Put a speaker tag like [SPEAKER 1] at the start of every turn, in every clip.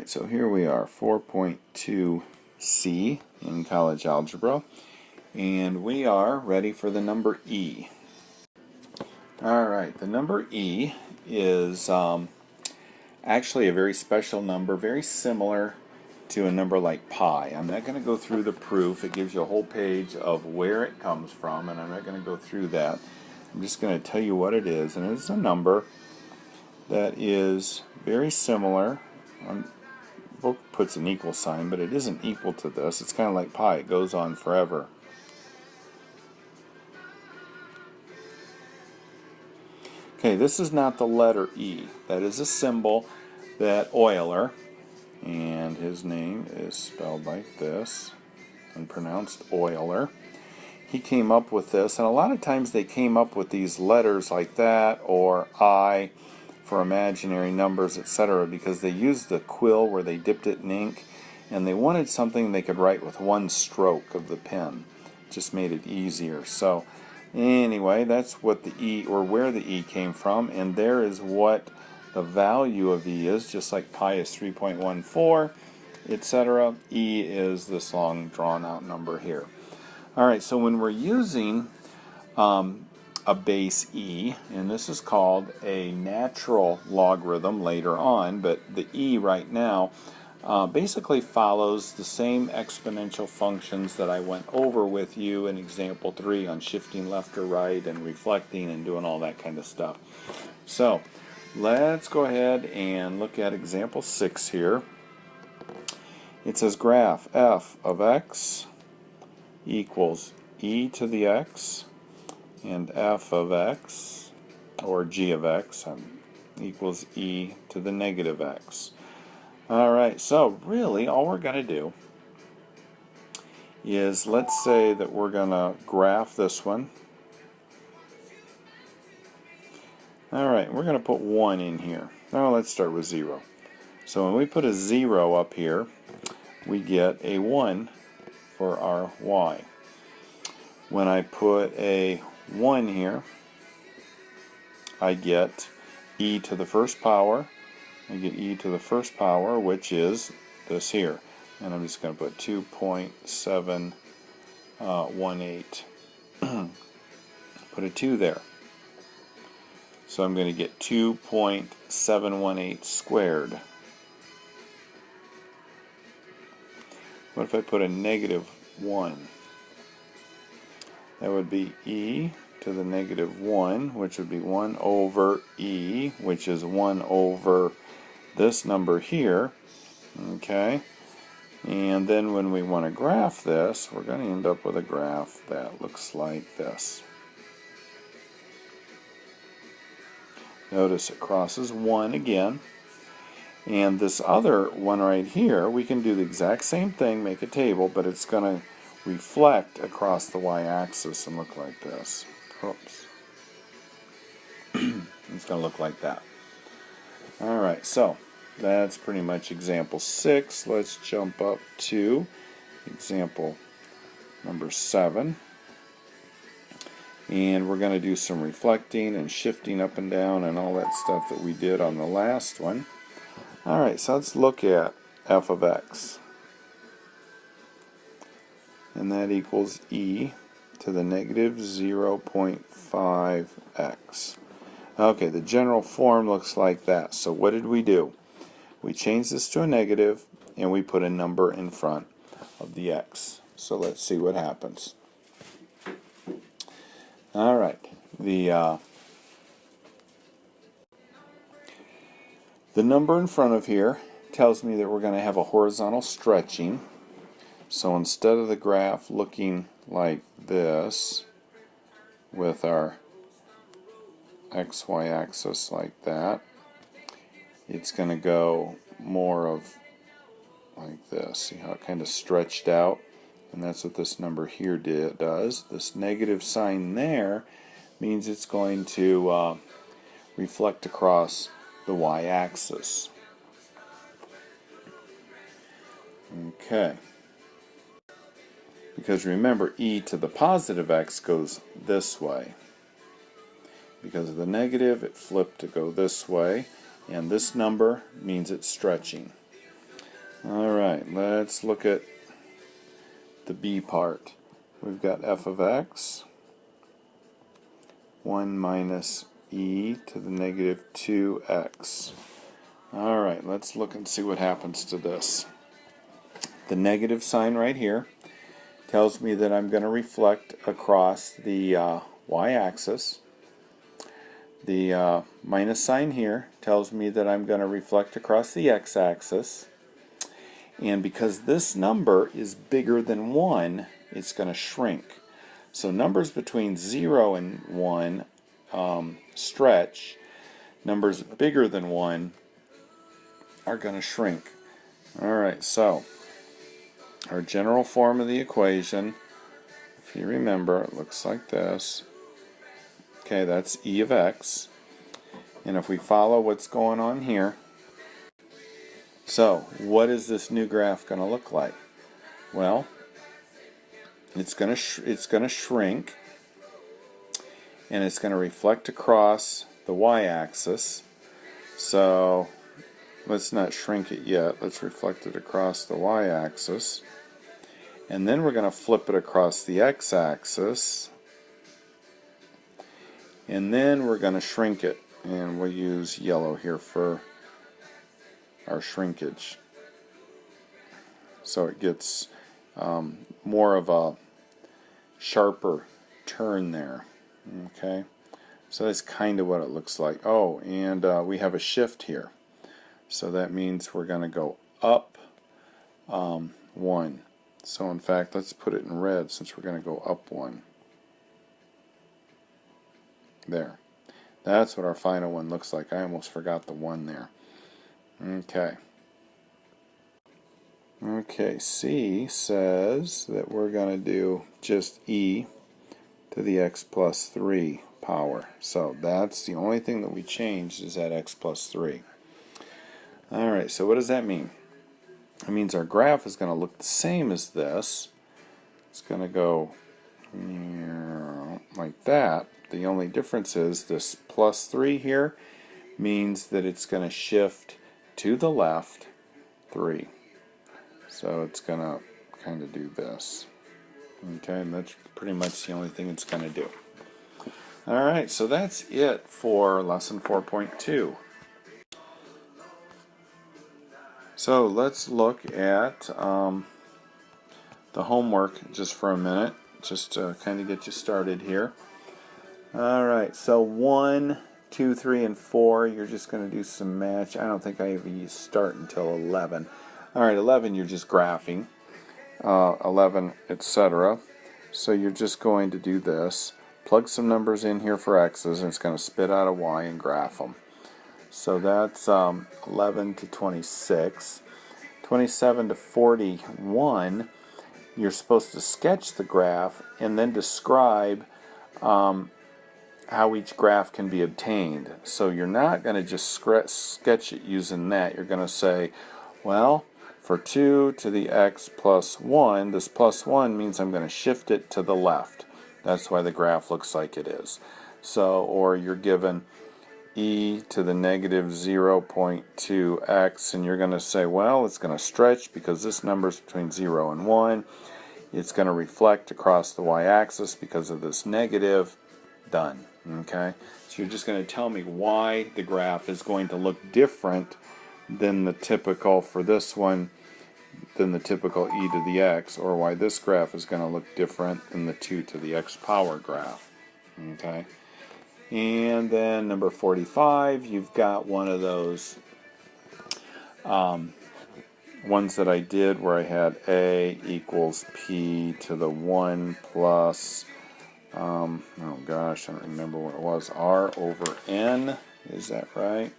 [SPEAKER 1] Alright, so here we are, 4.2c in college algebra, and we are ready for the number e. Alright, the number e is actually a very special number, very similar to a number like pi. I'm not going to go through the proof. It gives you a whole page of where it comes from, and I'm not going to go through that. I'm just going to tell you what it is, and it's a number that is very similar. Book puts an equal sign, but it isn't equal to this. It's kind of like pi. It goes on forever. Okay, this is not the letter E. That is a symbol that Euler, and his name is spelled like this, and pronounced Euler. He came up with this, and a lot of times they came up with these letters like that, or I, for imaginary numbers, etc., because they used the quill where they dipped it in ink, and they wanted something they could write with one stroke of the pen. Just made it easier. So anyway, that's what the E, or where the E came from, and there is what the value of E is. Just like pi is 3.14, etc., E is this long drawn out number here. Alright, so when we're using a base E, and this is called a natural logarithm later on, but the E right now basically follows the same exponential functions that I went over with you in example 3 on shifting left or right and reflecting and doing all that kind of stuff. So let's go ahead and look at example 6 here. It says graph f of x equals e to the x, and f of x, or g of x, equals e to the negative x. Alright, so really all we're going to do is, let's say that we're going to graph this one. Alright, we're going to put 1 in here. Now let's start with 0. So when we put a 0 up here, we get a 1 for our y. When I put a 1 here, I get e to the first power. I get e to the first power, which is this here. And I'm just going to put 2.718. Put a 2 there. So I'm going to get 2.718 squared. What if I put a negative 1? That would be e to the negative 1, which would be 1 over e, which is 1 over this number here. Okay? And then when we want to graph this, we're going to end up with a graph that looks like this. Notice it crosses 1 again. And this other one right here, we can do the exact same thing, make a table, but it's going to reflect across the y-axis and look like this. Oops. It's going to look like that. Alright, so that's pretty much example 6. Let's jump up to example number 7. And we're going to do some reflecting and shifting up and down and all that stuff that we did on the last one. Alright, so let's look at f of x. And that equals e to the negative 0.5x. Okay, the general form looks like that. So what did we do? We changed this to a negative, and we put a number in front of the x. So let's see what happens. Alright, the number in front of here tells me that we're going to have a horizontal stretching. So instead of the graph looking like this, with our xy axis like that, it's going to go more of like this. See how it kind of stretched out? And that's what this number here does. This negative sign there means it's going to reflect across the y-axis. Okay. Because remember, e to the positive x goes this way. Because of the negative, it flipped to go this way. And this number means it's stretching. Alright, let's look at the b part. We've got f of x, 1 minus e to the negative 2x. Alright, let's look and see what happens to this. The negative sign right here tells me that I'm going to reflect across the y-axis. The minus sign here tells me that I'm going to reflect across the x-axis. And because this number is bigger than 1, it's going to shrink. So numbers between 0 and 1 stretch. Numbers bigger than 1 are going to shrink. Alright, so our general form of the equation, if you remember, it looks like this. Okay, that's e of x. And if we follow what's going on here, so what is this new graph going to look like? Well, it's going to shrink, and it's going to reflect across the y-axis. So let's not shrink it yet. Let's reflect it across the y-axis. And then we're going to flip it across the x-axis. And then we're going to shrink it. And we'll use yellow here for our shrinkage. So it gets more of a sharper turn there. Okay, so that's kind of what it looks like. Oh, and we have a shift here. So that means we're going to go up 1. So in fact, let's put it in red since we're going to go up 1. There. That's what our final one looks like. I almost forgot the 1 there. Okay. Okay, C says that we're going to do just e to the x plus 3 power. So that's the only thing that we changed, is that x plus 3. Alright, so what does that mean? It means our graph is going to look the same as this. It's going to go like that. The only difference is this plus 3 here means that it's going to shift to the left 3. So it's going to kind of do this. Okay, and that's pretty much the only thing it's going to do. Alright, so that's it for lesson 4.2. So let's look at the homework just for a minute, just to kind of get you started here. Alright, so 1, 2, 3, and 4, you're just going to do some match. I don't think I even start until 11. Alright, 11 you're just graphing. 11, etc. So you're just going to do this. Plug some numbers in here for x's, and it's going to spit out a y and graph them. So that's 11 to 26. 27 to 41, you're supposed to sketch the graph and then describe how each graph can be obtained. So you're not going to just sketch it using that. You're going to say, well, for 2 to the x plus 1, this plus 1 means I'm going to shift it to the left. That's why the graph looks like it is. So, or you're given e to the negative 0.2x, and you're going to say, well, it's going to stretch because this number is between 0 and 1. It's going to reflect across the y-axis because of this negative. Done. Okay? So you're just going to tell me why the graph is going to look different than the typical for this one, than the typical e to the x, or why this graph is going to look different than the 2 to the x power graph. Okay? And then number 45, you've got one of those ones that I did where I had a equals p to the 1 plus, oh gosh, I don't remember what it was, r over n, is that right?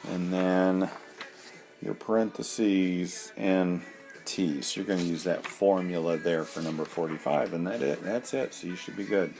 [SPEAKER 1] And then your parentheses and t. So you're going to use that formula there for number 45, and that's it. So you should be good.